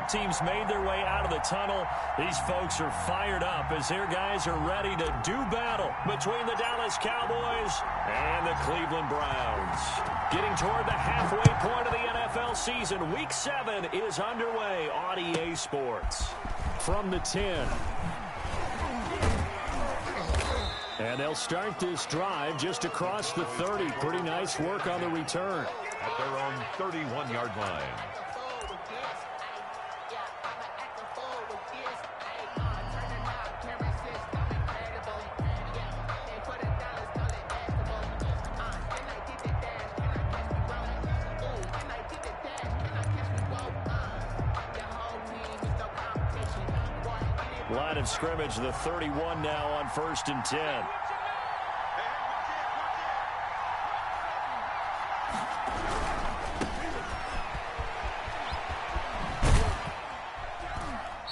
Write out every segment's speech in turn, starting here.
Both teams made their way out of the tunnel. These folks are fired up as their guys are ready to do battle between the Dallas Cowboys and the Cleveland Browns. Getting toward the halfway point of the NFL season, Week 7 is underway on EA Sports. From the 10. And they'll start this drive just across the 30. Pretty nice work on the return. At their own 31-yard line. Line of scrimmage, the 31 now on 1st and 10.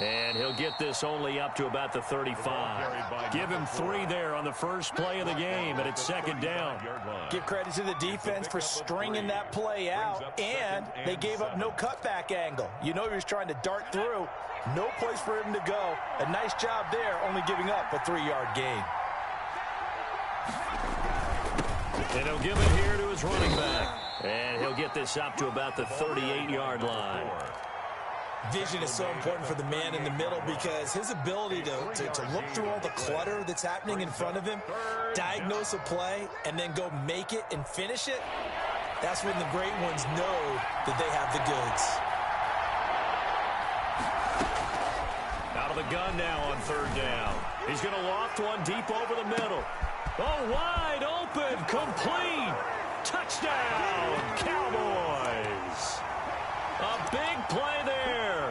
And he'll get this only up to about the 35. Give him 3 there on the first play of the game, and it's 2nd down. Give credit to the defense for stringing that play out, and they gave up no cutback angle. You know he was trying to dart through. No place for him to go. A nice job there, only giving up a 3-yard gain. And he'll give it here to his running back. And he'll get this up to about the 38-yard line. Vision is so important for the man in the middle because his ability to look through all the clutter that's happening in front of him, diagnose a play, and then go make it and finish it, that's when the great ones know that they have the goods. Out of the gun now on 3rd down. He's going to loft one deep over the middle. Oh, wide open, complete. Touchdown, Cowboys. A big play there.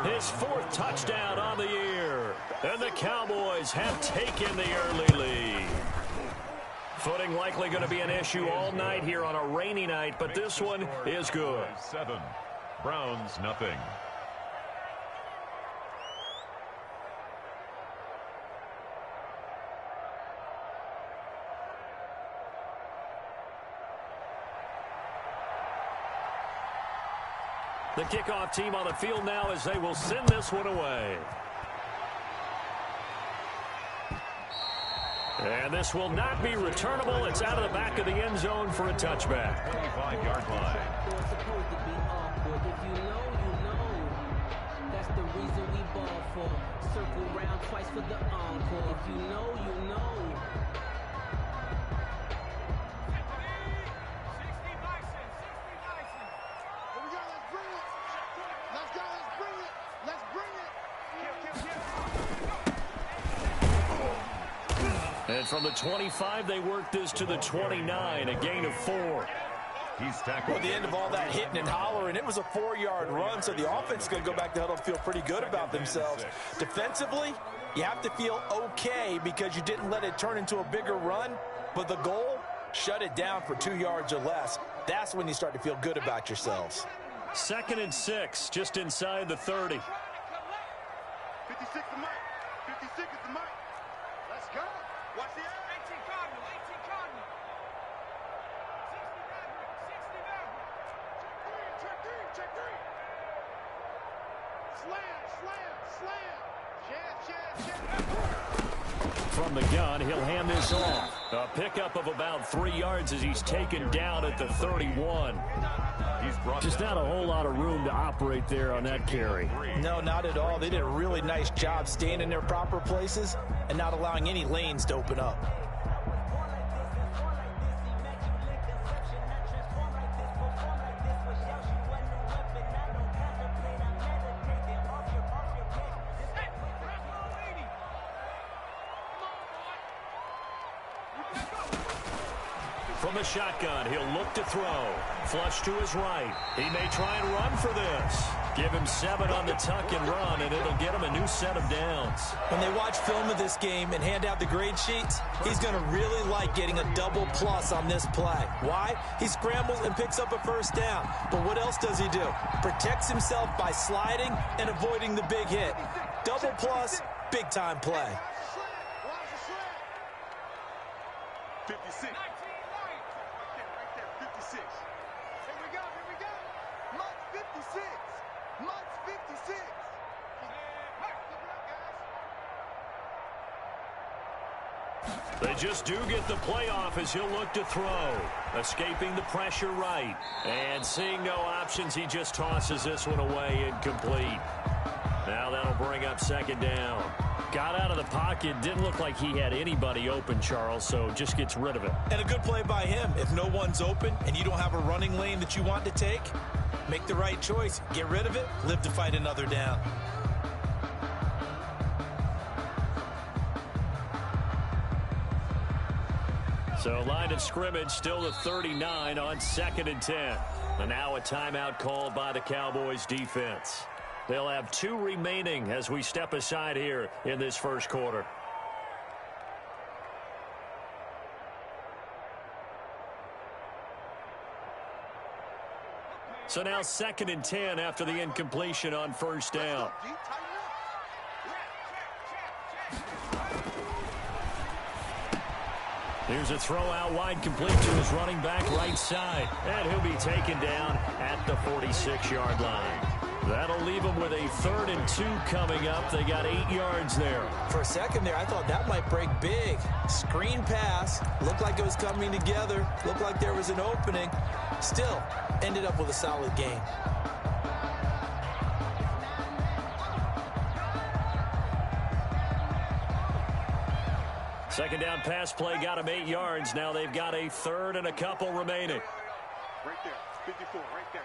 His 4th touchdown on the year. And the Cowboys have taken the early lead. Footing likely going to be an issue all night here on a rainy night, but this one is good. 7. Browns, nothing. The kickoff team on the field now as they will send this one away. And this will not be returnable. It's out of the back of the end zone for a touchback. 25-yard line. That's the reason we ball for. Circle round twice for the encore. If you know, you know. And from the 25, they work this to the 29, a gain of 4. He's tackled. At the end of all that hitting and hollering, it was a 4-yard run, so the offense is going to go back to huddle and feel pretty good about themselves. Defensively, you have to feel okay because you didn't let it turn into a bigger run, but the goal, shut it down for 2 yards or less. That's when you start to feel good about yourselves. 2nd and 6, just inside the 30. 56 the mic. 56 is the mic. Let's go. Watch the 18 Cardinal. 18 Cardinal. 60 Check 3. Slam. From the gun, he'll hand this off. A pickup of about 3 yards as he's taken down at the 31. Just not a whole lot of room to operate there on that carry. No, not at all. They did a really nice job staying in their proper places and not allowing any lanes to open up. From the shotgun, he'll look to throw. Flush to his right. He may try and run for this. Give him 7 on the tuck and run, and it'll get him a new set of downs. When they watch film of this game and hand out the grade sheets, he's going to really like getting a double plus on this play. Why? He scrambles and picks up a 1st down. But what else does he do? Protects himself by sliding and avoiding the big hit. Double plus, big-time play. 56. 19 right there, 56. Here we go. Much 56. They just do get the playoff as he'll look to throw. Escaping the pressure right. And seeing no options, he just tosses this one away incomplete. Now that'll bring up second down. Got out of the pocket. Didn't look like he had anybody open, Charles, so just gets rid of it. And a good play by him. If no one's open and you don't have a running lane that you want to take, make the right choice. Get rid of it. Live to fight another down. So line of scrimmage still the 39 on 2nd and 10. And now a timeout called by the Cowboys defense. They'll have 2 remaining as we step aside here in this first quarter. So now 2nd and 10 after the incompletion on first down. Here's a throw out wide, complete to his running back right side. And he'll be taken down at the 46-yard line. That'll leave them with a 3rd and 2 coming up. They got 8 yards there. For a second there, I thought that might break big. Screen pass. Looked like it was coming together. Looked like there was an opening. Still, ended up with a solid gain. Second down pass play got him 8 yards. Now they've got a 3rd and a couple remaining. Right there, 54, right there,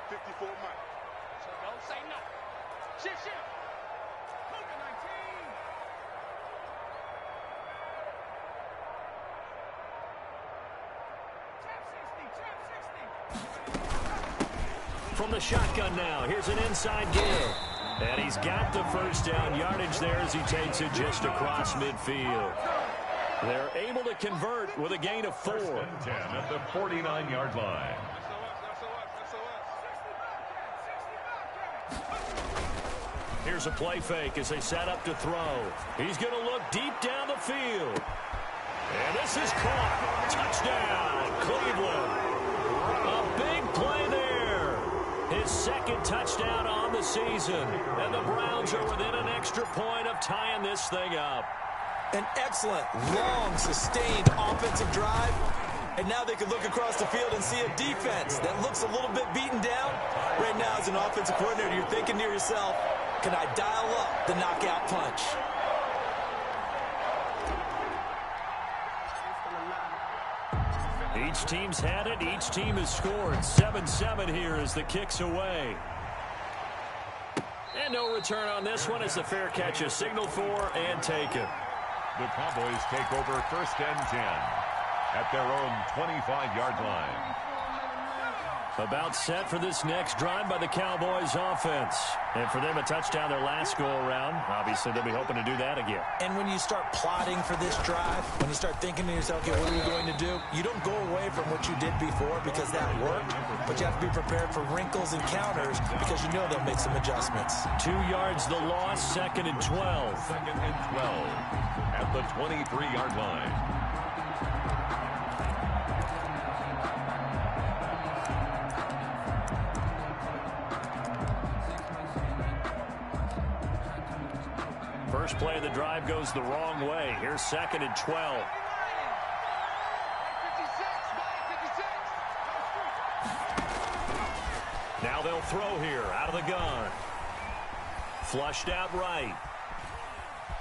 54 Mike. So don't say no. Shift. Cougar 19. From the shotgun now, here's an inside give. And he's got the first down yardage there as he takes it just across midfield. They're able to convert with a gain of 4. 10 at the 49-yard line. Here's a play fake as they set up to throw. He's going to look deep down the field. And this is caught. Touchdown, Cleveland. A big play there. His 2nd touchdown on the season. And the Browns are within an extra point of tying this thing up. An excellent, long, sustained offensive drive. And now they can look across the field and see a defense that looks a little bit beaten down. Right now, as an offensive coordinator, you're thinking to yourself, can I dial up the knockout punch? Each team's had it. Each team has scored. 7-7 here as the kick's away. And no return on this one as the fair catch is signaled for and taken. The Cowboys take over 1st and 10 at their own 25-yard line. About set for this next drive by the Cowboys offense. And for them, a touchdown their last go-around. Obviously, they'll be hoping to do that again. And when you start plotting for this drive, when you start thinking to yourself, okay, what are we going to do? You don't go away from what you did before because that worked, but you have to be prepared for wrinkles and counters because you know they'll make some adjustments. 2 yards the loss, 2nd and 12. 2nd and 12 at the 23-yard line. First play of the drive goes the wrong way. Here's 2nd and 12. Now they'll throw here out of the gun. Flushed out right.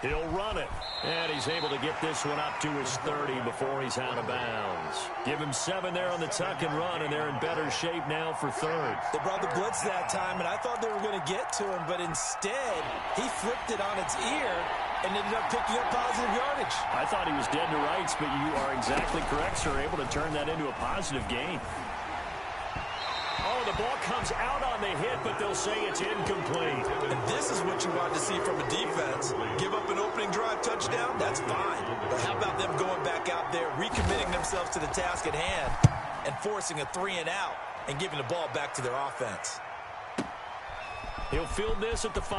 He'll run it. And he's able to get this one up to his 30 before he's out of bounds. Give him 7 there on the tuck and run, and they're in better shape now for 3rd. They brought the blitz that time, and I thought they were going to get to him, but instead, he flipped it on its ear and ended up picking up positive yardage. I thought he was dead to rights, but you are exactly correct, sir. Able to turn that into a positive gain. Oh, the ball comes out on the hit, but they'll say it's incomplete. And this is what you want to see from a defense. Give up an opening drive touchdown, that's fine. But how about them going back out there, recommitting themselves to the task at hand, and forcing a 3 and out, and giving the ball back to their offense? He'll field this at the 5.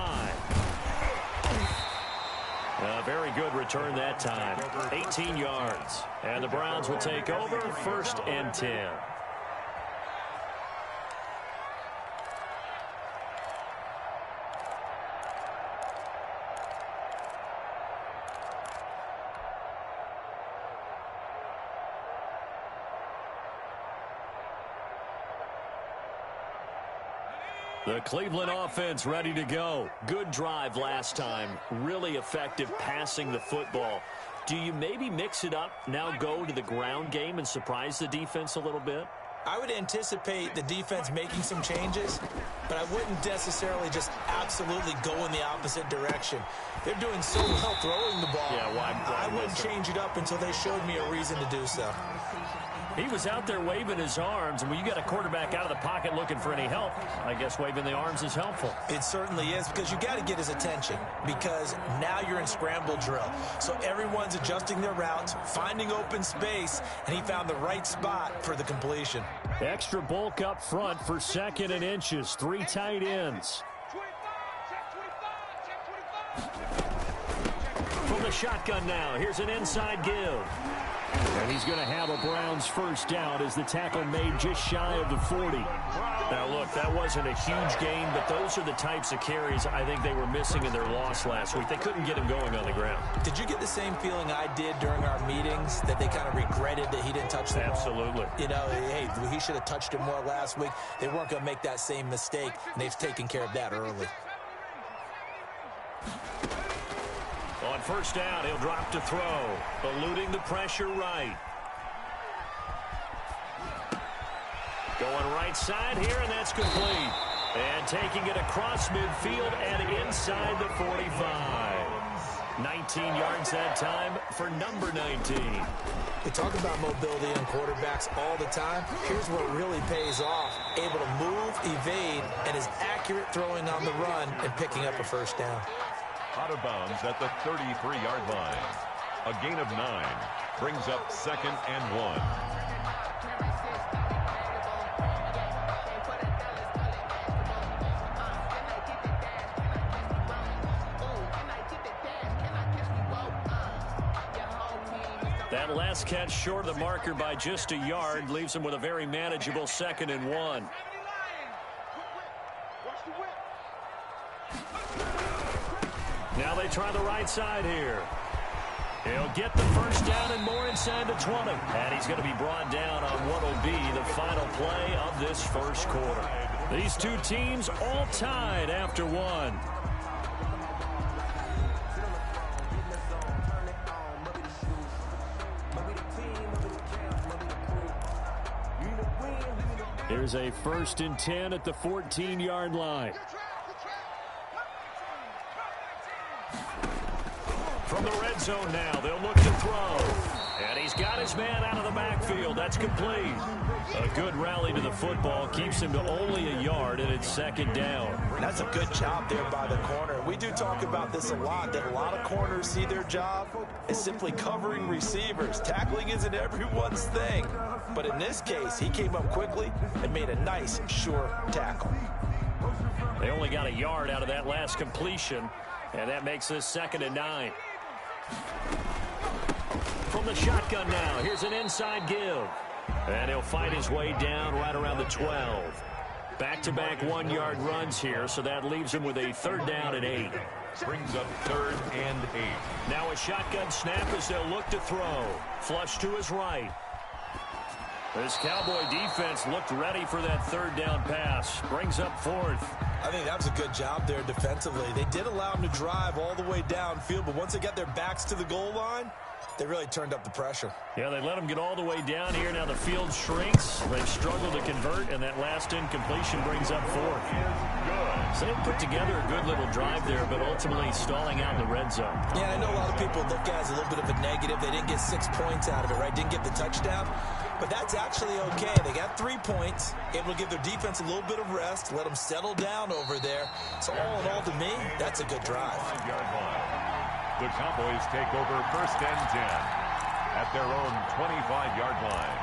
A very good return that time. 18 yards. And the Browns will take over 1st and 10. The Cleveland offense ready to go. Good drive last time. Really effective passing the football. Do you maybe mix it up, now go to the ground game and surprise the defense a little bit? I would anticipate the defense making some changes, but I wouldn't necessarily just absolutely go in the opposite direction. They're doing so well throwing the ball. Yeah, why I wouldn't change it up until they showed me a reason to do so. He was out there waving his arms, and when you got a quarterback out of the pocket looking for any help, I guess waving the arms is helpful. It certainly is, because you got to get his attention, because now you're in scramble drill. So everyone's adjusting their routes, finding open space, and he found the right spot for the completion. Extra bulk up front for 2nd and inches. 3 tight ends. From the shotgun now, here's an inside give. And he's going to have a Browns first down as the tackle made just shy of the 40. Now, look, that wasn't a huge gain, but those are the types of carries I think they were missing in their loss last week. They couldn't get him going on the ground. Did you get the same feeling I did during our meetings, that they kind of regretted that he didn't touch the ball? Absolutely. You know, hey, he should have touched it more last week. They weren't going to make that same mistake, and they've taken care of that early. On first down, he'll drop to throw, eluding the pressure right. Going right side here, and that's complete. And taking it across midfield and inside the 45. 19 yards that time for number 19. We talk about mobility on quarterbacks all the time. Here's where it really pays off. Able to move, evade, and is accurate throwing on the run and picking up a first down. Out of bounds at the 33-yard line. A gain of 9 brings up 2nd and 1. That last catch short of the marker by just a yard leaves him with a very manageable 2nd and 1. Now they try the right side here. He'll get the first down and more inside the 20. And he's going to be brought down on what will be the final play of this first quarter. These two teams all tied after one. Here's a 1st and 10 at the 14-yard line. From the red zone now, they'll look to throw. And he's got his man out of the backfield. That's complete. A good rally to the football keeps him to only a yard, and it's 2nd down. That's a good job there by the corner. We do talk about this a lot, that a lot of corners see their job as simply covering receivers. Tackling isn't everyone's thing. But in this case, he came up quickly and made a nice, sure tackle. They only got a yard out of that last completion, and that makes this 2nd and 9. From the shotgun now, here's an inside give. And he'll fight his way down right around the 12. Back-to-back 1-yard runs here, so that leaves him with a 3rd down and 8. Brings up 3rd and 8. Now a shotgun snap as they'll look to throw. Flush to his right. This Cowboy defense looked ready for that 3rd down pass. Brings up 4th. I think that was a good job there defensively. They did allow him to drive all the way downfield, but once they got their backs to the goal line, they really turned up the pressure. Yeah, they let him get all the way down here. Now the field shrinks. They've struggled to convert, and that last incompletion brings up 4th. So they put together a good little drive there, but ultimately stalling out in the red zone. Yeah, I know a lot of people look at it as a little bit of a negative. They didn't get 6 points out of it, right? Didn't get the touchdown. But that's actually okay. They got 3 points, able to give their defense a little bit of rest, let them settle down over there. So all in all, to me, that's a good drive. The Cowboys take over 1st and 10 at their own 25-yard line.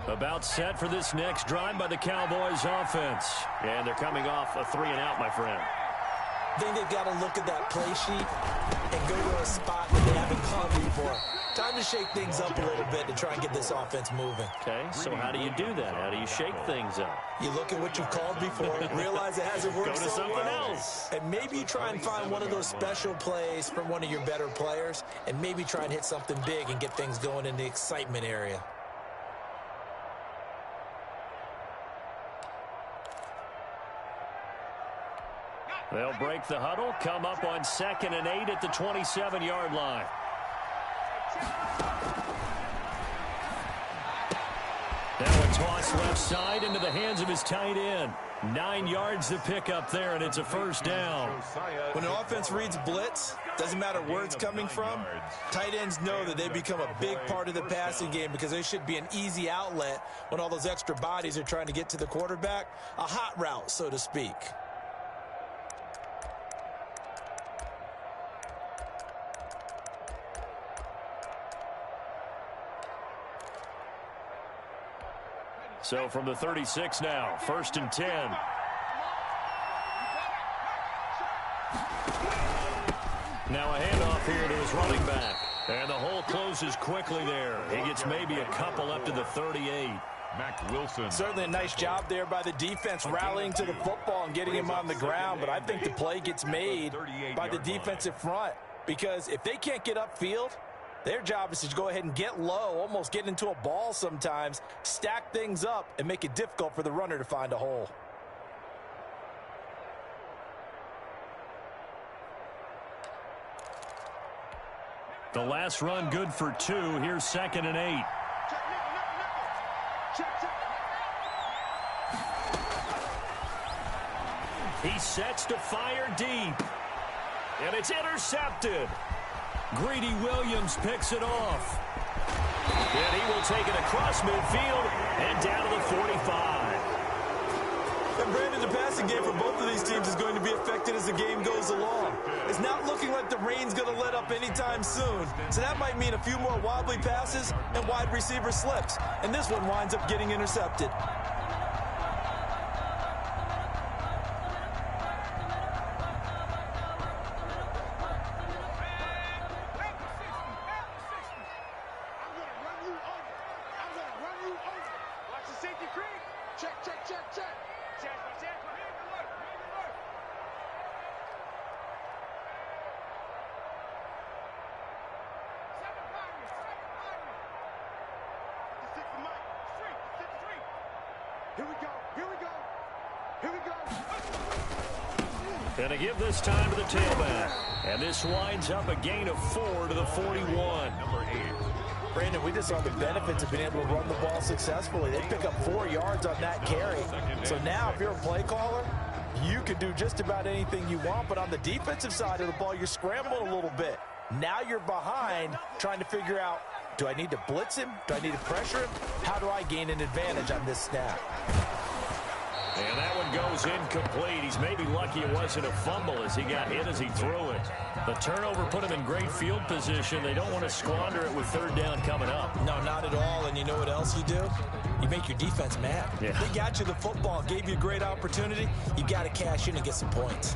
About set for this next drive by the Cowboys offense. And they're coming off a 3-and-out, my friend. I think they've got to look at that play sheet and go to a spot that they haven't gone before. Time to shake things up a little bit to try and get this offense moving. Okay, so how do you do that? How do you shake things up? You look at what you've called before, realize it hasn't worked Go to so something well, else. and maybe you try and find one of those special plays from one of your better players, and maybe try and hit something big and get things going in the excitement area. They'll break the huddle, come up on 2nd and 8 at the 27-yard line. Now a toss left side into the hands of his tight end. 9 yards to pick up there, and it's a first down. When an offense reads blitz, doesn't matter where it's coming from, tight ends know that they become a big part of the passing game because they should be an easy outlet when all those extra bodies are trying to get to the quarterback. A hot route, so to speak. So from the 36 now, 1st and 10. Now a handoff here to his running back. And the hole closes quickly there. He gets maybe a couple up to the 38. Mac Wilson. Certainly a nice job there by the defense rallying to the football and getting him on the ground. But I think the play gets made by the defensive front. Because if they can't get upfield, their job is to go ahead and get low, almost get into a ball sometimes, stack things up, and make it difficult for the runner to find a hole. The last run good for 2. Here's 2nd and 8. He sets to fire deep. And it's intercepted. Greedy Williams picks it off. And he will take it across midfield and down to the 45. And Brandon, the passing game for both of these teams is going to be affected as the game goes along. It's not looking like the rain's going to let up anytime soon. So that might mean a few more wobbly passes and wide receiver slips. And this one winds up getting intercepted. And a give this time to the tailback. And this winds up a gain of 4 to the 41. Number 8. Brandon, we just saw the benefits of being able to run the ball successfully. They pick up 4 yards on that carry. So now if you're a play caller, you can do just about anything you want. But on the defensive side of the ball, you're scrambling a little bit. Now you're behind trying to figure out, do I need to blitz him? Do I need to pressure him? How do I gain an advantage on this snap? And that one goes incomplete. He's maybe lucky it wasn't a fumble as he got hit as he threw it. The turnover put him in great field position. They don't want to squander it with 3rd down coming up. No, not at all. And you know what else you do? You make your defense mad. Yeah. They got you the football, gave you a great opportunity. You got to cash in and get some points.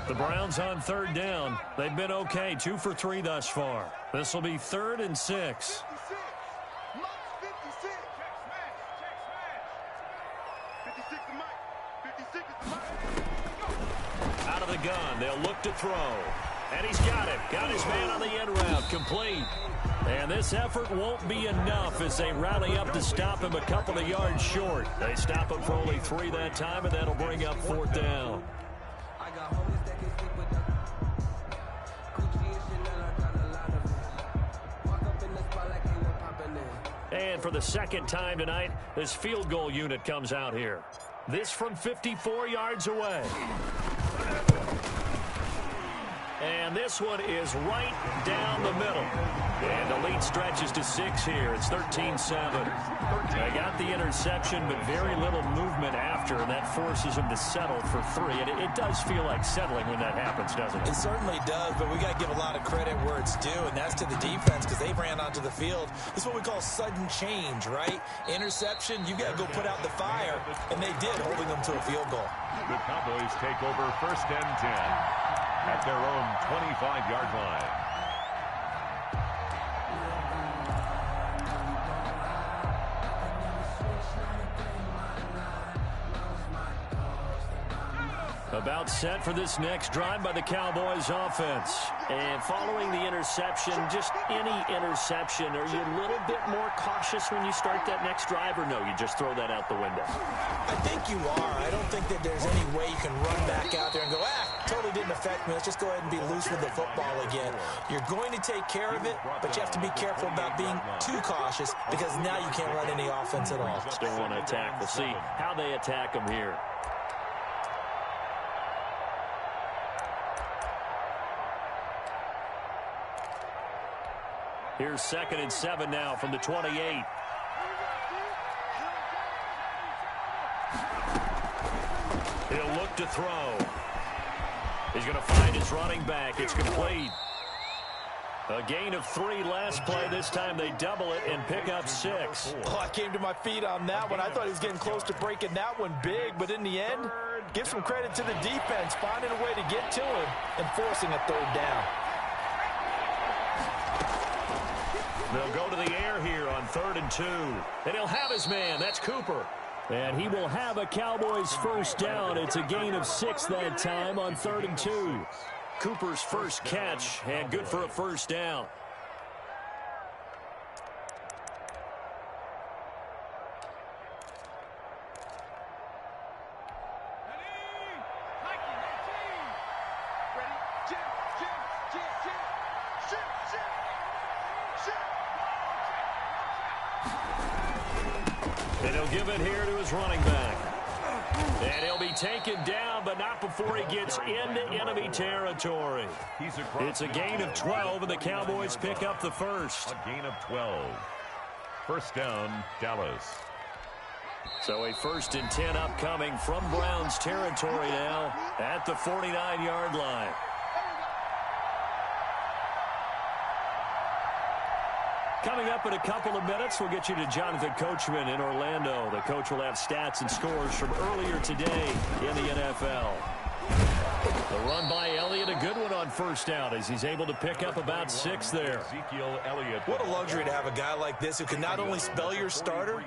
The Browns on 3rd down. They've been okay, 2 for 3 thus far. This will be 3rd and 6. Out of the gun, they'll look to throw. And he's got it. Got his man on the end route, complete. And this effort won't be enough as they rally up to stop him a couple of yards short. They stop him for only 3 that time, and that'll bring up 4th down. And for the 2nd time tonight, this field goal unit comes out here. This from 54 yards away. And this one is right down the middle. And the lead stretches to 6 here. It's 13-7. They got the interception, but very little movement after, and that forces them to settle for 3. And it does feel like settling when that happens, doesn't it? It certainly does, but we got to give a lot of credit where it's due, and that's to the defense because they ran onto the field. This is what we call sudden change, right? Interception, you got to go put out the fire, and they did, holding them to a field goal. The Cowboys take over 1st and 10 at their own 25-yard line. About set for this next drive by the Cowboys offense. And following the interception, just any interception, are you a little bit more cautious when you start that next drive, or no, you just throw that out the window? I think you are. I don't think that there's any way you can run back out there and go, totally didn't affect me. Let's just go ahead and be loose with the football again. You're going to take care of it, but you have to be careful about being too cautious because now you can't run any offense at all. Still want to attack. We'll see how they attack them here. Here's 2nd and 7 now from the 28. He'll look to throw. He's going to find his running back. It's complete. A gain of 3 last play. This time they double it and pick up 6. Oh, I came to my feet on that one. I thought he was getting close to breaking that one big, but in the end, give some credit to the defense, finding a way to get to him and forcing a 3rd down. They'll go to the air here on 3rd and 2. And he'll have his man. That's Cooper. And he will have a Cowboys 1st down. It's a gain of 6 that time on 3rd and 2. Cooper's first catch, and good for a 1st down. And he'll give it here to his running back. And he'll be taken down, but not before he gets into enemy territory. It's a gain of 12, and the Cowboys pick up the 1st. A gain of 12. 1st down, Dallas. So a 1st and 10 upcoming from Browns territory now at the 49-yard line. Coming up in a couple of minutes, we'll get you to Jonathan Coachman in Orlando. The coach will have stats and scores from earlier today in the NFL. The run by Elliott, a good one on 1st down as he's able to pick up about 6 there. Ezekiel Elliott. What a luxury to have a guy like this who can not only spell your starter,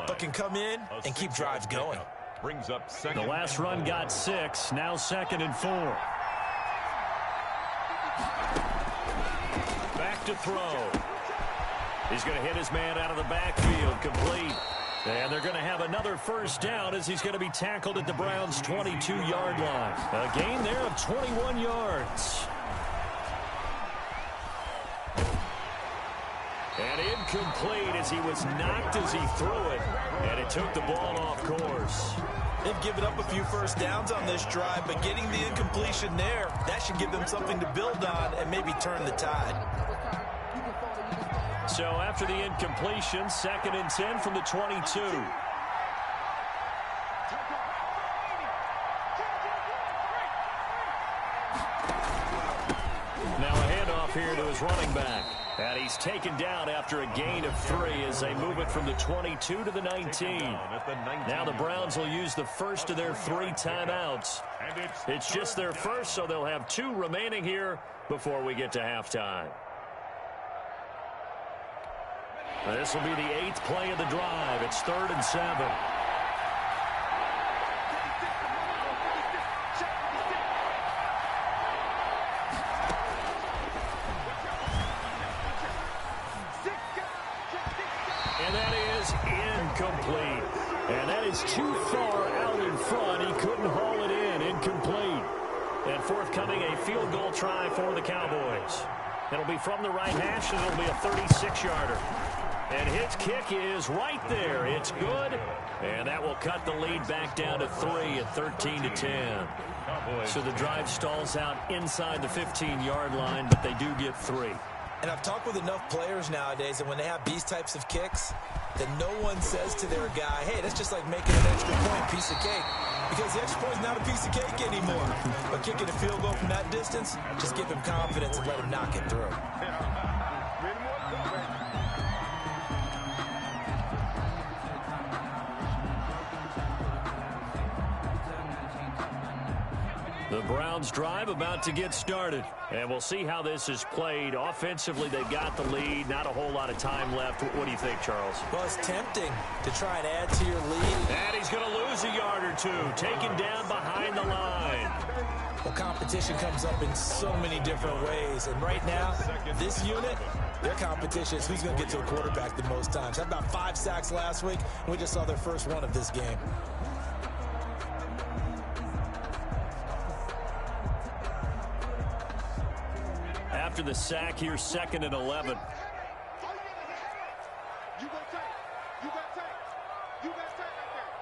but can come in and keep drives going. Brings up 2nd. The last run got 6, now 2nd and 4. Back to throw. He's going to hit his man out of the backfield, complete. And they're going to have another 1st down as he's going to be tackled at the Browns' 22-yard line. A gain there of 21 yards. And incomplete as he was knocked as he threw it. And it took the ball off course. They've given up a few 1st downs on this drive, but getting the incompletion there, that should give them something to build on and maybe turn the tide. So after the incompletion, 2nd and 10 from the 22. Now a handoff here to his running back. And he's taken down after a gain of 3 as they move it from the 22 to the 19. Now the Browns will use the first of their 3 timeouts. It's just their first, so they'll have 2 remaining here before we get to halftime. This will be the 8th play of the drive. It's 3rd and 7. And that is incomplete. And that is too far out in front. He couldn't haul it in. Incomplete. And forthcoming, a field goal try for the Cowboys. It'll be from the right hash, and it'll be a 36-yarder. And his kick is right there. It's good. And that will cut the lead back down to 3 at 13-10. So the drive stalls out inside the 15-yard line, but they do get 3. And I've talked with enough players nowadays that when they have these types of kicks, that no one says to their guy, hey, that's just like making an extra point, piece of cake. Because the extra point is not a piece of cake anymore. But kicking a field goal from that distance, just give him confidence and let him knock it through. The Browns drive about to get started. And we'll see how this is played. Offensively, they got the lead. Not a whole lot of time left. What do you think, Charles? Well, it's tempting to try and add to your lead. And he's going to lose a yard or two. Taken down behind the line. Well, competition comes up in so many different ways. And right now, this unit, their competition is who's going to get to the quarterback the most times. Had about 5 sacks last week, and we just saw their first one of this game. After the sack, here's 2nd and 11. You got tape. You got tape. You got tape right there.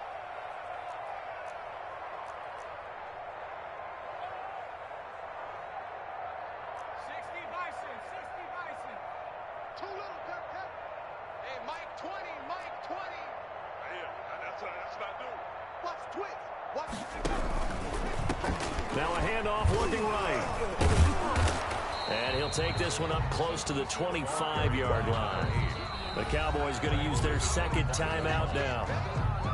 60 Bison. 60 Bison. Too little, cut. Hey, Mike 20. Mike 20. Yeah, that's what I do. Watch twist. Watch. Now a handoff looking right. And he'll take this one up close to the 25-yard line. The Cowboys going to use their 2nd timeout now,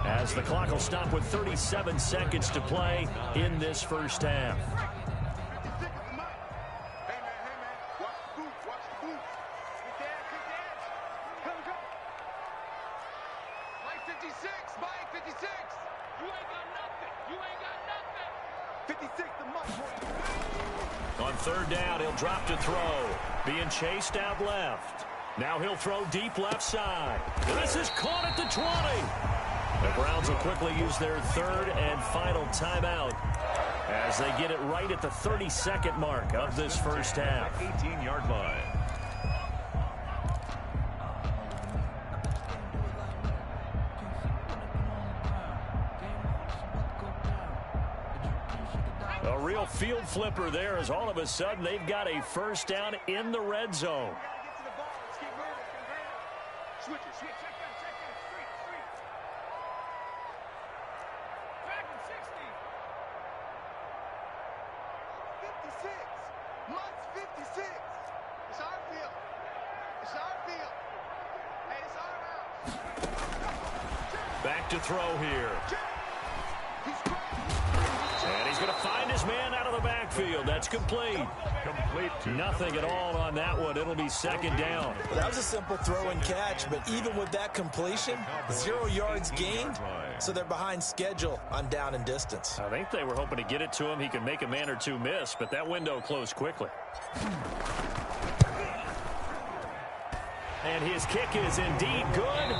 as the clock will stop with 37 seconds to play in this first half. Hey, man. Watch the boot. Watch the boot. Good dance. Come. Mike 56. Mike 56. You ain't got nothing. 56 to Mike. On 3rd down, he'll drop to throw. Being chased out left. Now he'll throw deep left side. This is caught at the 20. The Browns will quickly use their 3rd and final timeout as they get it right at the 32nd mark of this first half. 18-yard line. A real field flipper there, as all of a sudden they've got a first down in the red zone. Switch it. Check down. Street. Back in 60. 56. Mike's 56. It's our field. Hey, it's our house. Back to throw here. And he's going to find his man out of the backfield. That's complete. Nothing at all on that one. It'll be 2nd down. Well, that was a simple throw and catch, but even with that completion, 0 yards gained, so they're behind schedule on down and distance. I think they were hoping to get it to him. He could make a man or two miss, but that window closed quickly. And his kick is indeed good.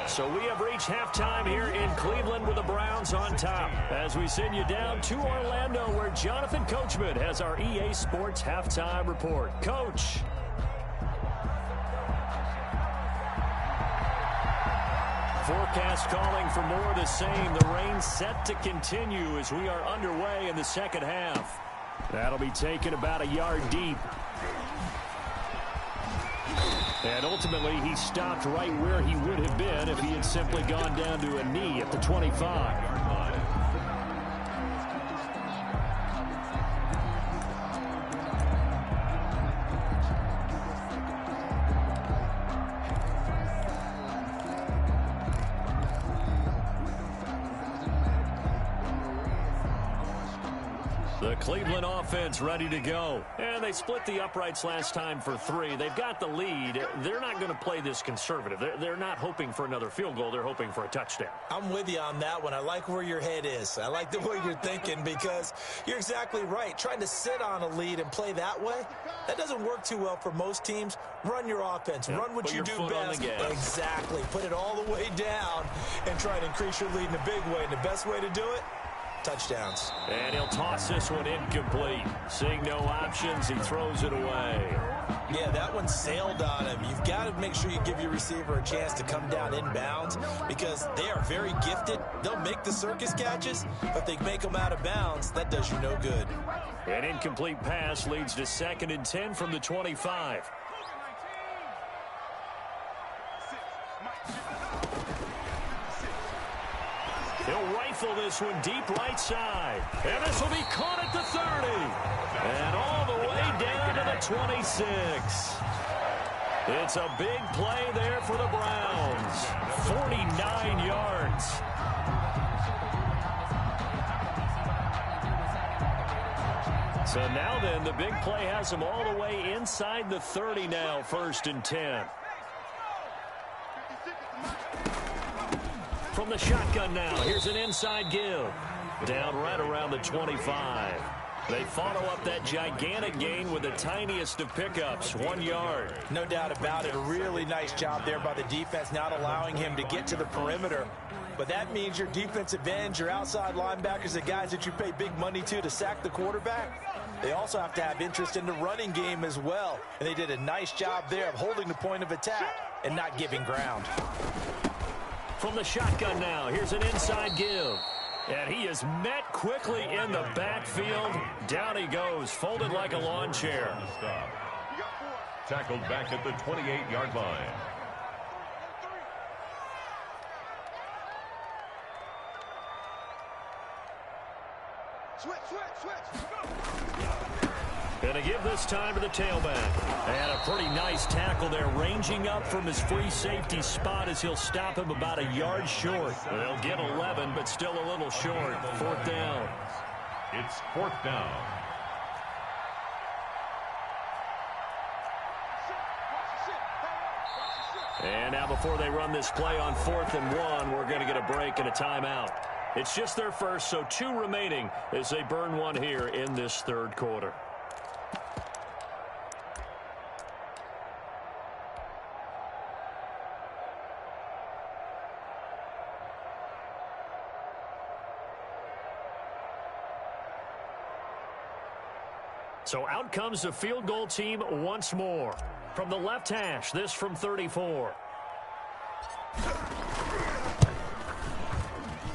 So we have reached halftime here in Cleveland with the Browns on top, as we send you down to Orlando, where Jonathan Coachman has our EA Sports halftime report. Coach. Forecast calling for more of the same. The rain set to continue as we are underway in the second half. That'll be taken about a yard deep. And ultimately, he stopped right where he would have been if he had simply gone down to a knee at the 25. The Cleveland offense ready to go. And they split the uprights last time for 3. They've got the lead. They're not going to play this conservative. They're not hoping for another field goal. They're hoping for a touchdown. I'm with you on that one. I like where your head is. I like the way you're thinking, because you're exactly right. Trying to sit on a lead and play that way, that doesn't work too well for most teams. Run your offense. Yep. Run what Put you your do foot on best. the gas. Exactly. Put it all the way down and try and increase your lead in a big way. And the best way to do it, touchdowns. And he'll toss this one incomplete. Seeing no options, he throws it away. Yeah, that one sailed on him. You've got to make sure you give your receiver a chance to come down inbounds because they are very gifted. They'll make the circus catches, but if they make them out of bounds, that does you no good. An incomplete pass leads to 2nd and 10 from the 25. He'll rifle this one deep right side. And this will be caught at the 30. And all the way down to the 26. It's a big play there for the Browns. 49 yards. So now then, the big play has him all the way inside the 30 now, 1st and 10. From the shotgun now, here's an inside give. Down right around the 25. They follow up that gigantic gain with the tiniest of pickups, 1 yard. No doubt about it. A really nice job there by the defense, not allowing him to get to the perimeter. But that means your defensive ends, your outside linebackers, the guys that you pay big money to sack the quarterback, they also have to have interest in the running game as well. And they did a nice job there of holding the point of attack and not giving ground. From the shotgun now, here's an inside give. And he is met quickly in the backfield. Down he goes, folded like a lawn chair. Tackled back at the 28-yard line. Going to give this time to the tailback. And a pretty nice tackle there, ranging up from his free safety spot as he'll stop him about a yard short. They'll get 11, but still a little short. 4th down. It's 4th down. And now before they run this play on 4th and 1, we're going to get a break and a timeout. It's just their first, so 2 remaining as they burn one here in this 3rd quarter. So out comes the field goal team once more. From the left hash, this from 34.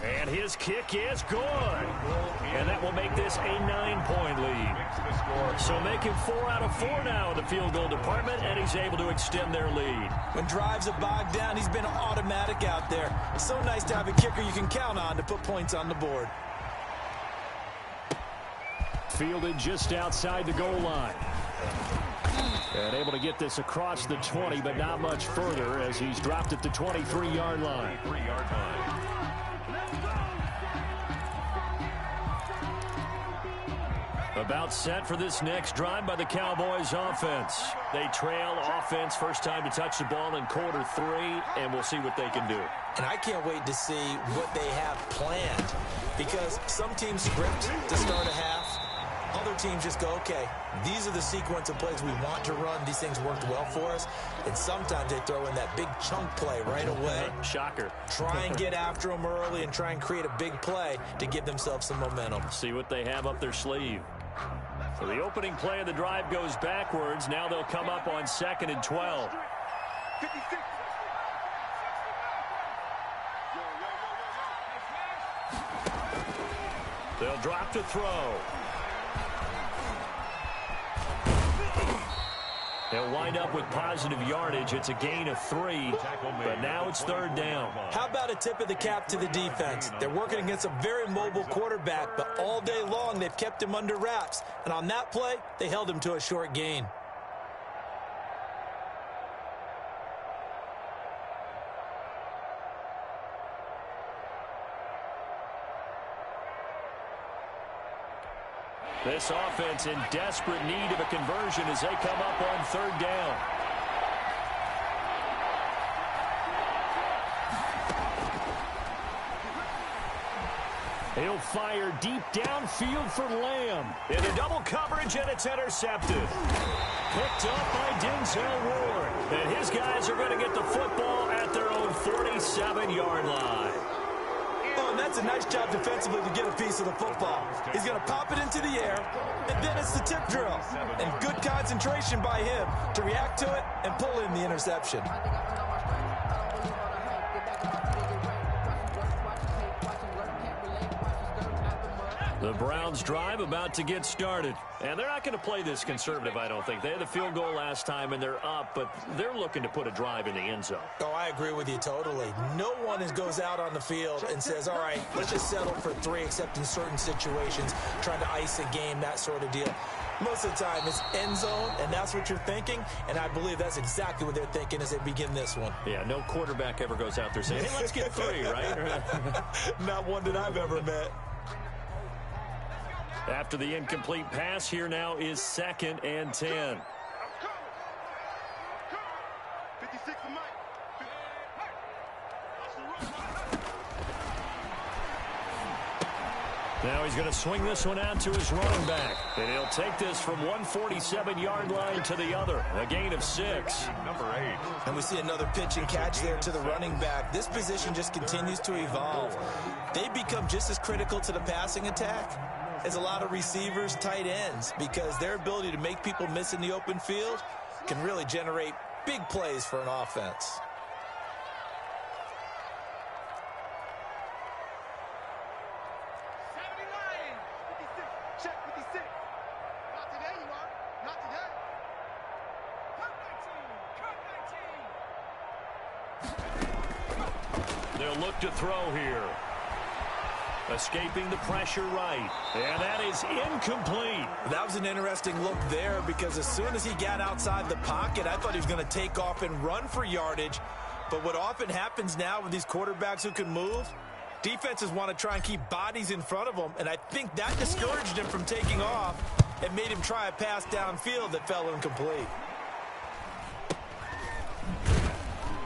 And his kick is good. And that will make this a 9-point lead. So making 4 out of 4 now in the field goal department, and he's able to extend their lead. When drives are bogged down, he's been automatic out there. It's so nice to have a kicker you can count on to put points on the board. Fielded just outside the goal line. And able to get this across the 20, but not much further as he's dropped at the 23-yard line. About set for this next drive by the Cowboys offense. They trail offense, first time to touch the ball in quarter 3, and we'll see what they can do. And I can't wait to see what they have planned because some teams script to start a half. Other teams just go, okay, these are the sequence of plays we want to run. These things worked well for us. And sometimes they throw in that big chunk play right away. Shocker. Try and get after them early and try and create a big play to give themselves some momentum. See what they have up their sleeve. So the opening play of the drive goes backwards. Now they'll come up on 2nd and 12. They'll drop to throw. They'll wind up with positive yardage. It's a gain of 3, but now it's 3rd down. How about a tip of the cap to the defense? They're working against a very mobile quarterback, but all day long they've kept him under wraps. And on that play, they held him to a short gain. This offense in desperate need of a conversion as they come up on 3rd down. He'll fire deep downfield for Lamb. Into double coverage, and it's intercepted. Picked up by Denzel Ward. And his guys are going to get the football at their own 47-yard line. Oh, and that's a nice job defensively to get a piece of the football. He's going to pop it into the air, and then it's the tip drill. And good concentration by him to react to it and pull in the interception. The Browns drive about to get started. And they're not going to play this conservative, I don't think. They had the field goal last time, and they're up, but they're looking to put a drive in the end zone. Oh, I agree with you totally. No one goes out on the field and says, all right, let's just settle for 3, except in certain situations, trying to ice a game, that sort of deal. Most of the time, it's end zone, and that's what you're thinking, and I believe that's exactly what they're thinking as they begin this one. Yeah, no quarterback ever goes out there saying, hey, let's get 3, right? Not one that I've ever met. After the incomplete pass, here now is 2nd and 10. 56 to Mike. Now he's going to swing this one out to his running back. And he'll take this from 147-yard line to the other. A gain of 6. Number 8. And we see another pitch and catch there to the running back. This position just continues to evolve. They become just as critical to the passing attack as a lot of receivers, tight ends, because their ability to make people miss in the open field can really generate big plays for an offense. They'll look to throw here. Escaping the pressure right. And that is incomplete. That was an interesting look there because as soon as he got outside the pocket, I thought he was going to take off and run for yardage. But what often happens now with these quarterbacks who can move, defenses want to try and keep bodies in front of them. And I think that discouraged him from taking off and made him try a pass downfield that fell incomplete.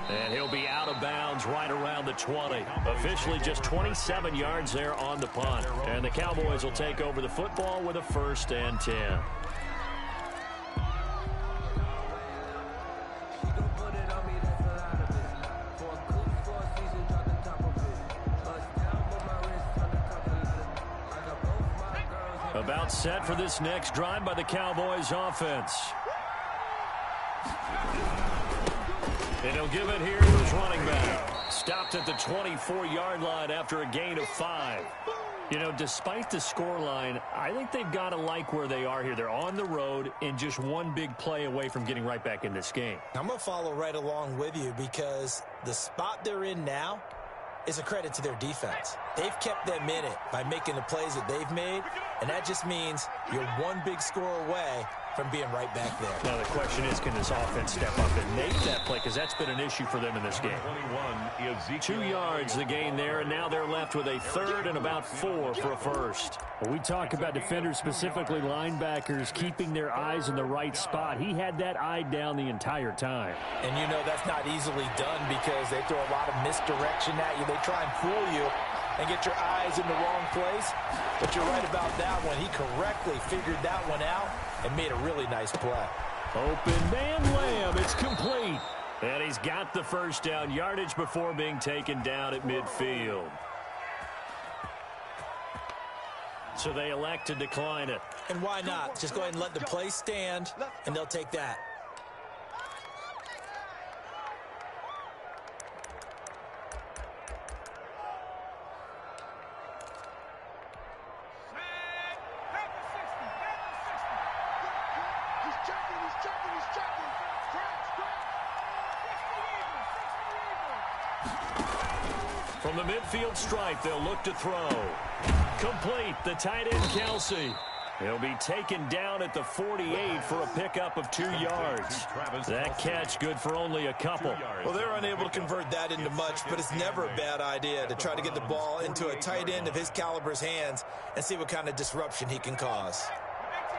And he'll be out of bounds right around the 20. Officially just 27 yards there on the punt. And the Cowboys will take over the football with a 1st and 10. About set for this next drive by the Cowboys offense. And he'll give it here to his running back. Stopped at the 24-yard line after a gain of 5. You know, despite the scoreline, I think they've got to like where they are here. They're on the road and just one big play away from getting right back in this game. I'm going to follow right along with you because the spot they're in now is a credit to their defense. They've kept them in it by making the plays that they've made, and that just means you're one big score away from being right back there. Now the question is, can this offense step up and make that play? Because that's been an issue for them in this game. 2 yards the gain there, and now they're left with a 3rd and about 4 for a 1st. When we talk about defenders, specifically linebackers, keeping their eyes in the right spot, he had that eye down the entire time. And you know that's not easily done because they throw a lot of misdirection at you. They try and fool you and get your eyes in the wrong place. But you're right about that one. He correctly figured that one out and made a really nice play. Open man Lamb. It's complete. And he's got the 1st down yardage before being taken down at midfield. So they elect to decline it. And why not? Just go ahead and let the play stand, and they'll take that. From the midfield stripe, they'll look to throw. Complete, the tight end, Kelsey. He'll be taken down at the 48 for a pickup of 2 yards. That catch good for only a couple. Well, they're unable to convert that into much, but it's never a bad idea to try to get the ball into a tight end of his caliber's hands and see what kind of disruption he can cause.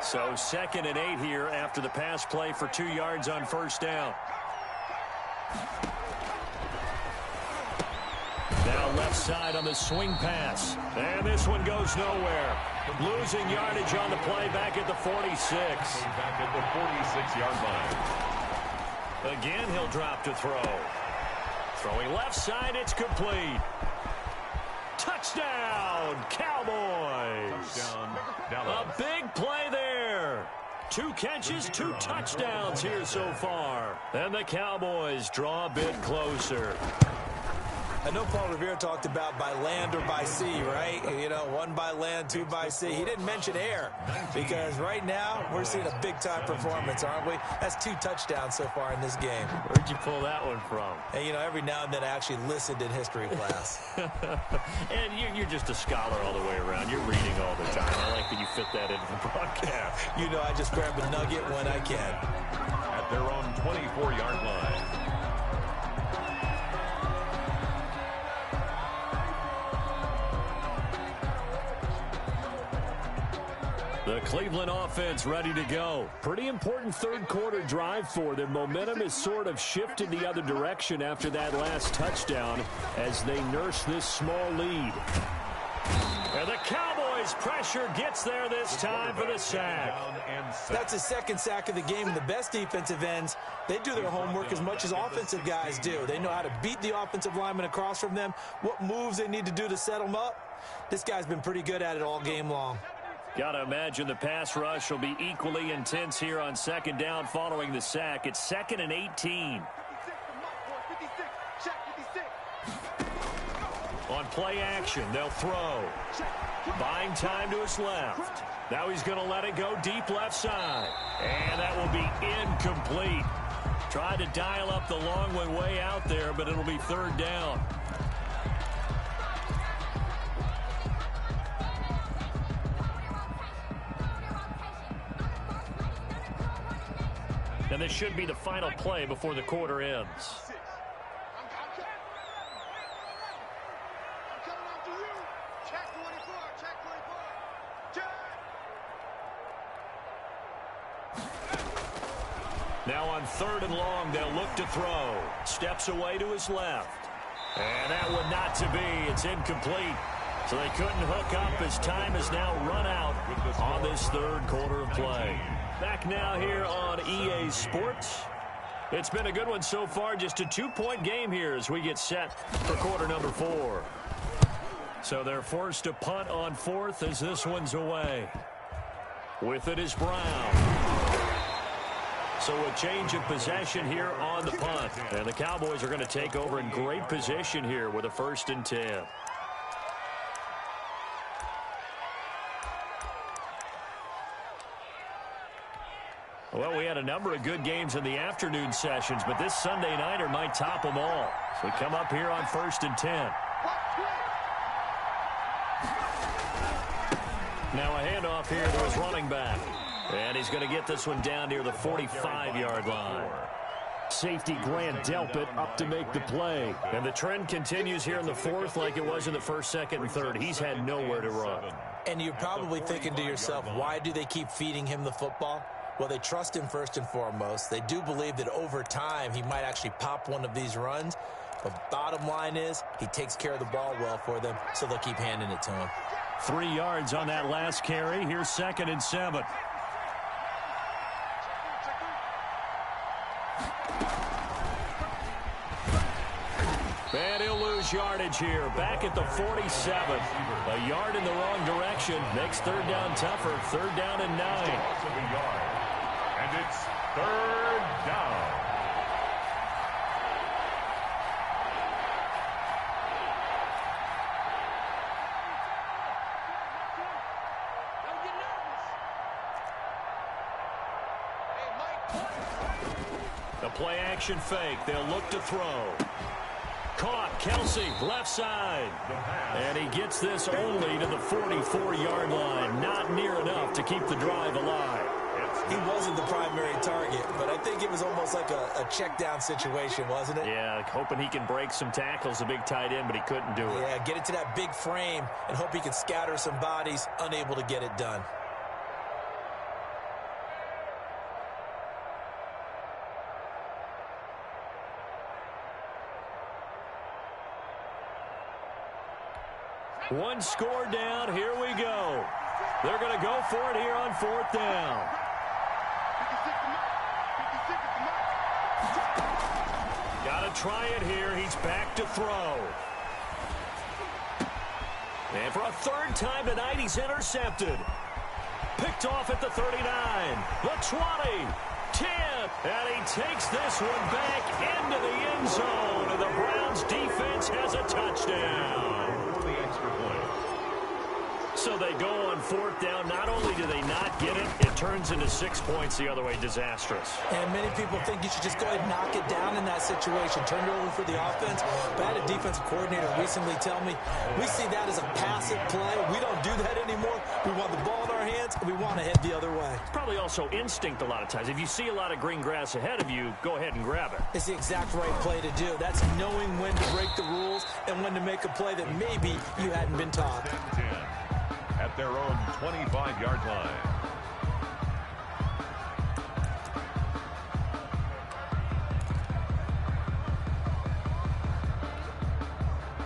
So 2nd and 8 here after the pass play for 2 yards on 1st down. Now left side on the swing pass. And this one goes nowhere. Losing yardage on the play back at the 46. Back at the 46-yard line. Again, he'll drop to throw. Throwing left side, it's complete. Touchdown! Touchdown, Cowboys. Touchdown, A Dallas. big play there. 2 catches, 2 touchdowns here so far. And the Cowboys draw a bit closer. I know Paul Revere talked about by land or by sea, right? You know, 1 by land, 2 by sea. He didn't mention air because right now we're seeing a big-time performance, aren't we? That's 2 touchdowns so far in this game. Where'd you pull that one from? And, you know, every now and then I actually listened in history class. And you're just a scholar all the way around. You're reading all the time. I like that you fit that into the broadcast. You know, I just grab a nugget when I can. At their own 24-yard line. The Cleveland offense ready to go. Pretty important third-quarter drive for them. Momentum has sort of shifted the other direction after that last touchdown as they nurse this small lead. And the Cowboys' pressure gets there this time for the sack. That's his 2nd sack of the game, and the best defensive ends, they do their homework as much as offensive guys do. They know how to beat the offensive lineman across from them, what moves they need to do to set them up. This guy's been pretty good at it all game long. Got to imagine the pass rush will be equally intense here on 2nd down following the sack. It's 2nd and 18. On play action, they'll throw. Buying time to his left. Now he's going to let it go deep left side. And that will be incomplete. Tried to dial up the long way out there, but it'll be 3rd down. And this should be the final play before the quarter ends. Now on 3rd and long, they'll look to throw. Steps away to his left. And that one not to be. It's incomplete. So they couldn't hook up as time is now run out on this 3rd quarter of play. Back now here on EA Sports. It's been a good one so far. Just a 2-point game here as we get set for quarter number 4. So they're forced to punt on 4th as this one's away. With it is Brown. So a change of possession here on the punt. And the Cowboys are going to take over in great position here with a 1st and 10. Well, we had a number of good games in the afternoon sessions, but this Sunday nighter might top them all. So we come up here on 1st and 10. Now a handoff here to his running back. And he's going to get this one down near the 45-yard line. Safety Grant Delpit up to make the play. And the trend continues here in the 4th like it was in the 1st, 2nd, and 3rd. He's had nowhere to run. And you're probably thinking to yourself, why do they keep feeding him the football? Well, they trust him first and foremost. They do believe that over time he might actually pop one of these runs. But bottom line is he takes care of the ball well for them, so they'll keep handing it to him. 3 yards on that last carry. Here's 2nd and 7. And he'll lose yardage here. Back at the 47. A yard in the wrong direction. Makes 3rd down tougher. 3rd down and 9. And it's 3rd down. The play action fake. They'll look to throw. Caught. Kelsey, left side. And he gets this only to the 44-yard line. Not near enough to keep the drive alive. He wasn't the primary target, but I think it was almost like a check down situation, wasn't it? Yeah, hoping he can break some tackles, a big tight end, but he couldn't do it. Yeah, get it to that big frame and hope he can scatter some bodies, unable to get it done. One score down. Here we go. They're going to go for it here on 4th down. Got to try it here. He's back to throw. And for a third time tonight, he's intercepted. Picked off at the 39, the 20, 10, and he takes this one back into the end zone, and the Browns defense has a touchdown. For the extra point. So they go on fourth down. Not only do they not get it, it turns into 6 points the other way. Disastrous. And many people think you should just go ahead and knock it down in that situation. Turn it over for the offense. But I had a defensive coordinator recently tell me, we see that as a passive play. We don't do that anymore. We want the ball in our hands, and we want to head the other way. It's probably also instinct a lot of times. If you see a lot of green grass ahead of you, go ahead and grab it. It's the exact right play to do. That's knowing when to break the rules and when to make a play that maybe you hadn't been taught. 10 at their own 25-yard line.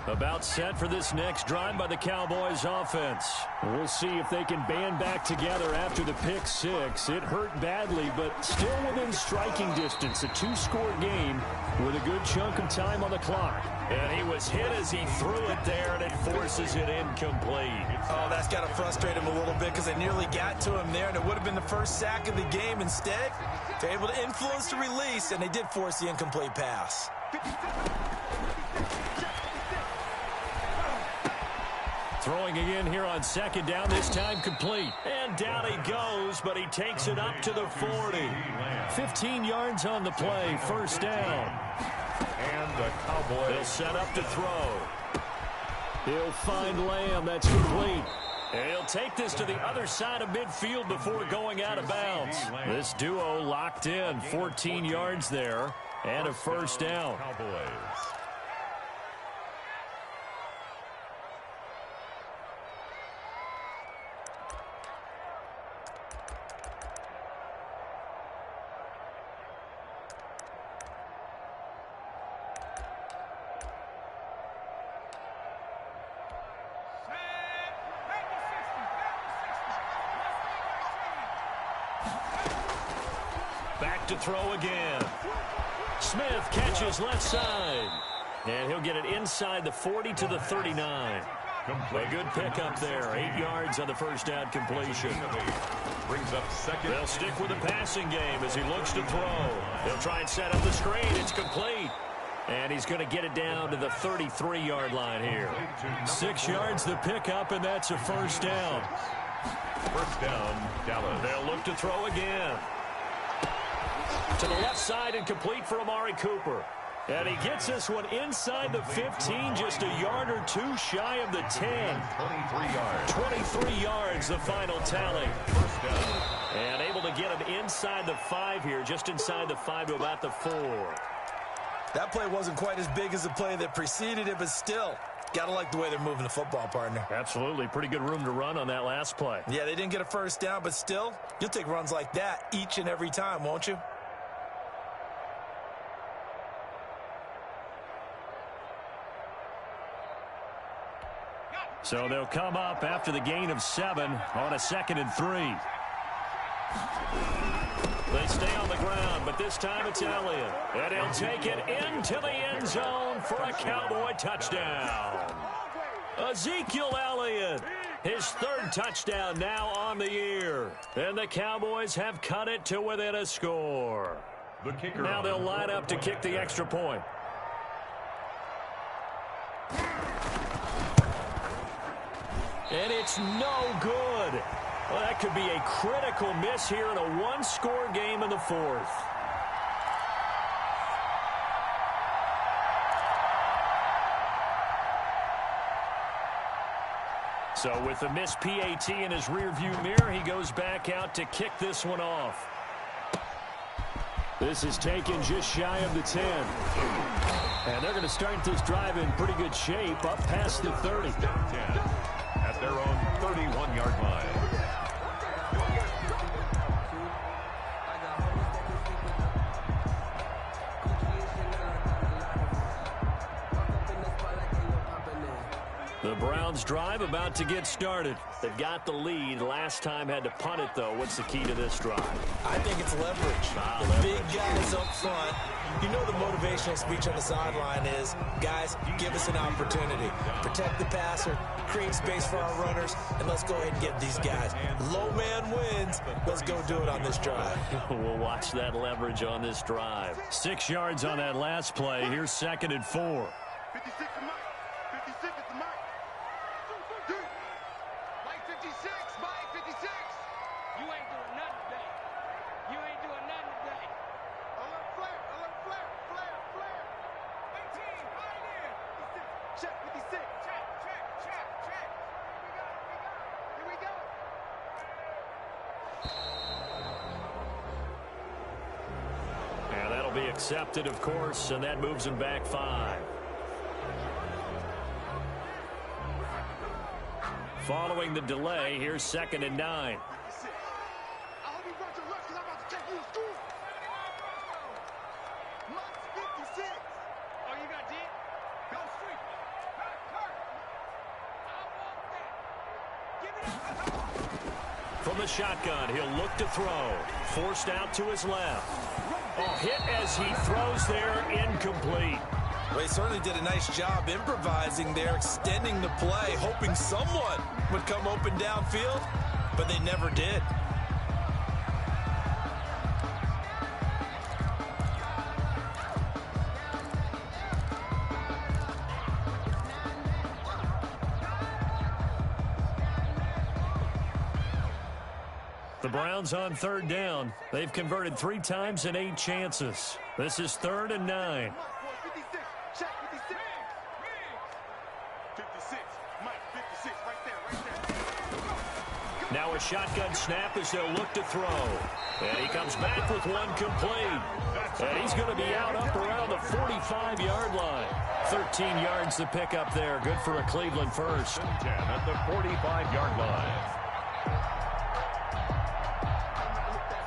About set for this next drive by the Cowboys offense. We'll see if they can band back together after the pick six. It hurt badly, but still within striking distance. A two-score game with a good chunk of time on the clock. And he was hit as he threw it there, and it forces it incomplete. Oh, that's got to frustrate him a little bit because they nearly got to him there, and it would have been the first sack of the game. Instead, they're able to influence the release, and they did force the incomplete pass. Throwing again here on second down, this time complete. And down he goes, but he takes it up to the 40. 15 yards on the play, first down. And the Cowboys. They'll set up to throw. He'll find Lamb. That's complete. And he'll take this to the other side of midfield before going out of bounds. This duo locked in, 14 yards there, and a first down. Cowboys. Back to throw again. Smith catches left side. And he'll get it inside the 40 to the 39. A good pickup there. 8 yards on the first down completion. Brings up second. They'll stick with the passing game as he looks to throw. He'll try and set up the screen. It's complete. And he's going to get it down to the 33-yard line here. 6 yards the pickup, and that's a first down. First down, Dallas. They'll look to throw again. To the left side and complete for Amari Cooper. And he gets this one inside the 15, just a yard or two shy of the 10. 23 yards. 23 yards, the final tally. First down. And able to get him inside the 5 here, just inside the 5 to about the 4. That play wasn't quite as big as the play that preceded it, but still, got to like the way they're moving the football, partner. Absolutely. Pretty good room to run on that last play. Yeah, they didn't get a first down, but still, you'll take runs like that each and every time, won't you? So they'll come up after the gain of 7 on a 2nd and 3. They stay on the ground, but this time it's Elliott. And he'll take it into the end zone for a Cowboy touchdown. Ezekiel Elliott, his 3rd touchdown now on the year. And the Cowboys have cut it to within a score. The kicker. Now they'll line up to kick the extra point. And it's no good. Well, that could be a critical miss here in a one-score game in the 4th. So with the missed PAT in his rearview mirror, he goes back out to kick this one off. This is taken just shy of the 10. And they're going to start this drive in pretty good shape, up past the 30. 10 at their own 31-yard line. The Browns drive about to get started. They've got the lead. Last time had to punt it, though. What's the key to this drive? I think it's leverage. The big guys up front. You know the motivational speech on the sideline is, guys, give us an opportunity. Protect the passer, create space for our runners, and let's go ahead and get these guys. Low man wins. Let's go do it on this drive. We'll watch that leverage on this drive. 6 yards on that last play. Here's 2nd and 4. 56 is Mike. 56 is Mike. Mike 56. Mike 56. You ain't doing nothing today. You ain't doing nothing today. Alert flare. Alert flare. Flare. Flare. 18. Right in. 56. Check 56. Check. Check. Check. Check. Here we go. And that'll be accepted, of course, and that moves him back 5. Following the delay, here's 2nd and 9. I hope you brought your lunch because I'm about to take you to school. Mike's 56. Oh, you got deep? Go street. Kurt. I want that. Give it up. From the shotgun, he'll look to throw. Forced out to his left. Oh, hit as he throws there, incomplete. Well, he certainly did a nice job improvising there, extending the play, hoping someone would come open downfield, but they never did. The Browns on 3rd down. They've converted 3 times in 8 chances. This is 3rd and 9. 56. Check 56. 56. Mike 56. Right there. Now a shotgun snap as they'll look to throw. And he comes back with one complete. And he's going to be out up around the 45-yard line. 13 yards to pick up there. Good for a Cleveland first. 10 at the 45-yard line.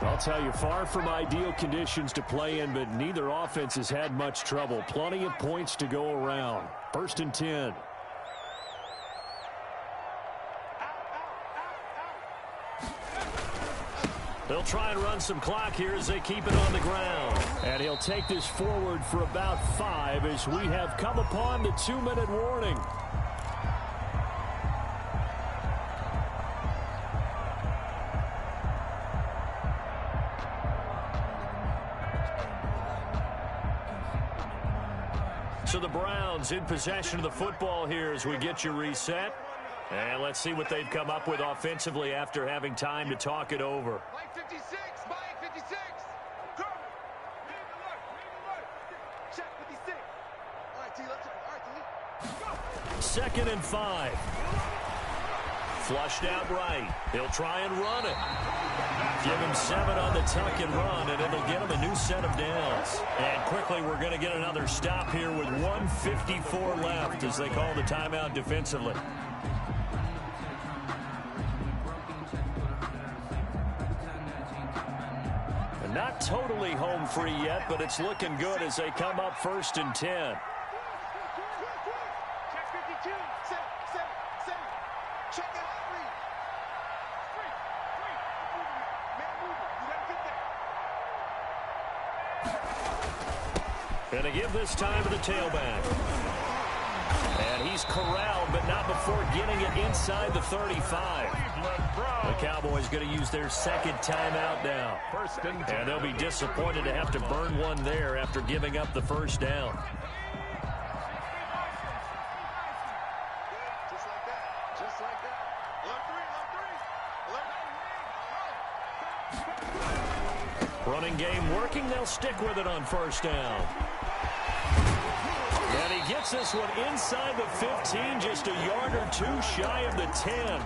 I'll tell you, far from ideal conditions to play in, but neither offense has had much trouble. Plenty of points to go around. 1st and 10. They'll try and run some clock here as they keep it on the ground. And he'll take this forward for about 5 as we have come upon the 2-minute warning. So the Browns in possession of the football here as we get you reset. And let's see what they've come up with offensively after having time to talk it over. Mike 56. Mike 56. Come. Read the look. Check 56. All right, T. Let's go. All right, T. Go. 2nd and 5. Flushed out right. He'll try and run it. Give him 7 on the tuck and run, and it'll get him a new set of downs. And quickly, we're going to get another stop here with 1:54 left as they call the timeout defensively. And not totally home free yet, but it's looking good as they come up 1st and 10. Check 52. Set. Check it out. Free. Man moving. You gotta get there. Going to give this time to the tailback. And he's corralled, but not before getting it inside the 35. The Cowboys going to use their 2nd timeout now. And they'll be disappointed to have to burn one there after giving up the 1st down. Just like that. Alert 3. Running game working. They'll stick with it on 1st down. And he gets this one inside the 15, just a yard or 2 shy of the 10.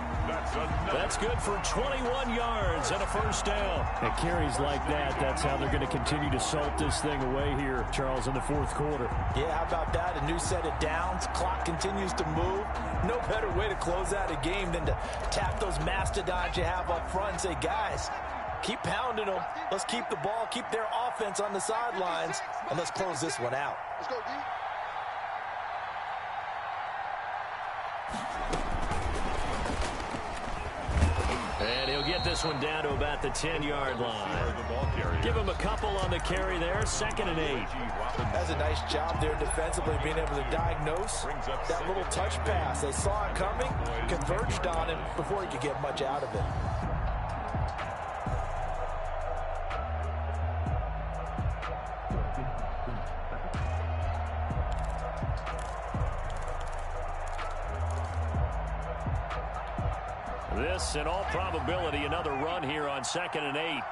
That's good for 21 yards and a 1st down. And carries like that, that's how they're going to continue to salt this thing away here, Charles, in the 4th quarter. Yeah, how about that? A new set of downs. Clock continues to move. No better way to close out a game than to tap those mastodons you have up front and say, guys, keep pounding them. Let's keep the ball, keep their offense on the sidelines, and let's close this one out. Let's go, D. get this one down to about the 10-yard line. Give him a couple on the carry there, 2nd and 8. That's a nice job there defensively, being able to diagnose that little touch pass. They saw it coming, converged on him before he could get much out of it. This, in all probability, another run here on 2nd and 8.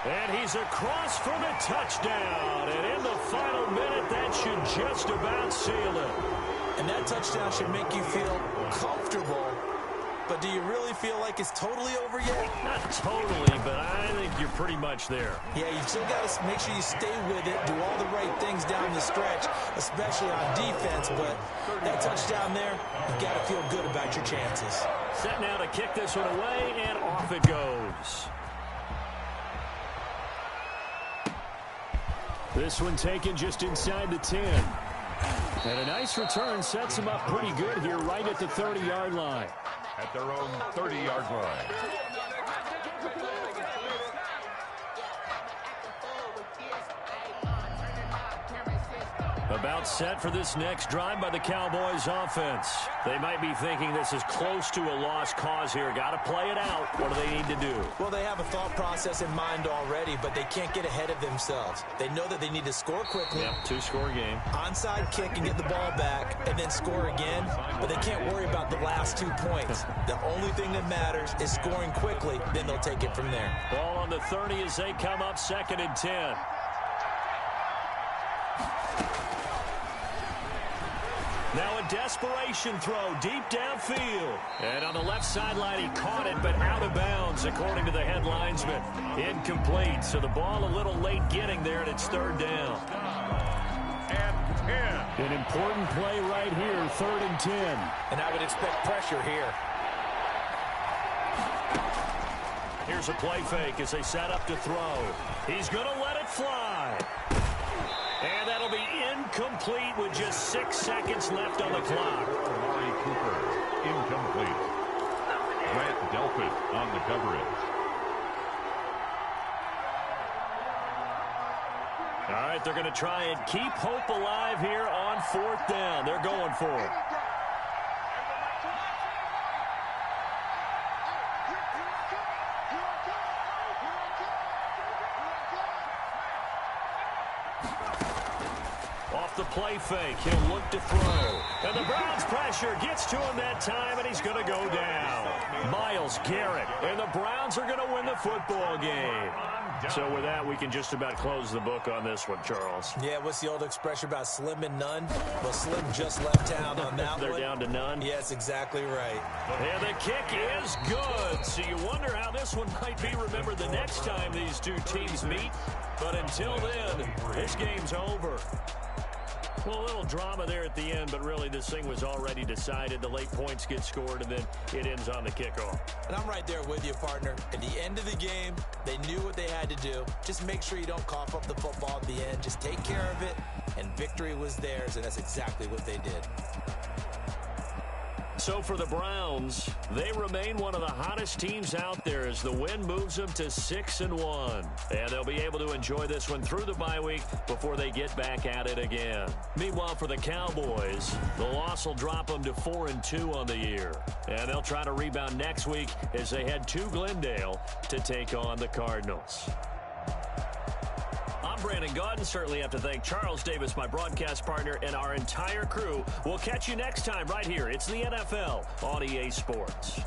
And he's across for the touchdown. And in the final minute, that should just about seal it. And that touchdown should make you feel comfortable. But do you really feel like it's totally over yet? Not totally, but I think you're pretty much there. Yeah, you still got to make sure you stay with it, do all the right things down the stretch, especially on defense. But that touchdown there, you got to feel good about your chances. Set now to kick this one away, and off it goes. This one taken just inside the 10. And a nice return sets him up pretty good here right at the 30-yard line. At their own 30-yard line. About set for this next drive by the Cowboys offense. They might be thinking this is close to a lost cause here. Got to play it out. What do they need to do? Well, they have a thought process in mind already, but they can't get ahead of themselves. They know that they need to score quickly. Yep, 2-score game. Onside kick and get the ball back and then score again, but they can't worry about the last 2 points. The only thing that matters is scoring quickly, then they'll take it from there. Ball on the 30 as they come up 2nd and 10. Now a desperation throw deep downfield. And on the left sideline, he caught it, but out of bounds, according to the head linesman. Incomplete, so the ball a little late getting there, and it's 3rd down. And 10. An important play right here, 3rd and 10. And I would expect pressure here. Here's a play fake as they set up to throw. He's going to let it fly. And that'll be incomplete with just 6 seconds left on the clock. Amari Cooper, incomplete. Grant Delpit on the coverage. All right, they're going to try and keep hope alive here on 4th down. They're going for it. Off the play fake, he'll look to throw. And the Browns pressure gets to him that time, and he's going to go down. Myles Garrett, and the Browns are going to win the football game. So with that, we can just about close the book on this one, Charles. Yeah, what's the old expression about slim and none? Well, Slim just left town on that They're one. down to none? Yes, exactly right. And the kick is good. So you wonder how this one might be remembered the next time these two teams meet. But until then, this game's over. Well, a little drama there at the end, but really this thing was already decided. The late points get scored, and then it ends on the kickoff. And I'm right there with you, partner. At the end of the game, they knew what they had to do. Just make sure you don't cough up the football at the end. Just take care of it, and victory was theirs, and that's exactly what they did. So for the Browns, they remain one of the hottest teams out there as the win moves them to 6-1. And they'll be able to enjoy this one through the bye week before they get back at it again. Meanwhile, for the Cowboys, the loss will drop them to 4-2 on the year. And they'll try to rebound next week as they head to Glendale to take on the Cardinals. I'm Brandon Gaudin. Certainly have to thank Charles Davis, my broadcast partner, and our entire crew. We'll catch you next time right here. It's the NFL on EA Sports.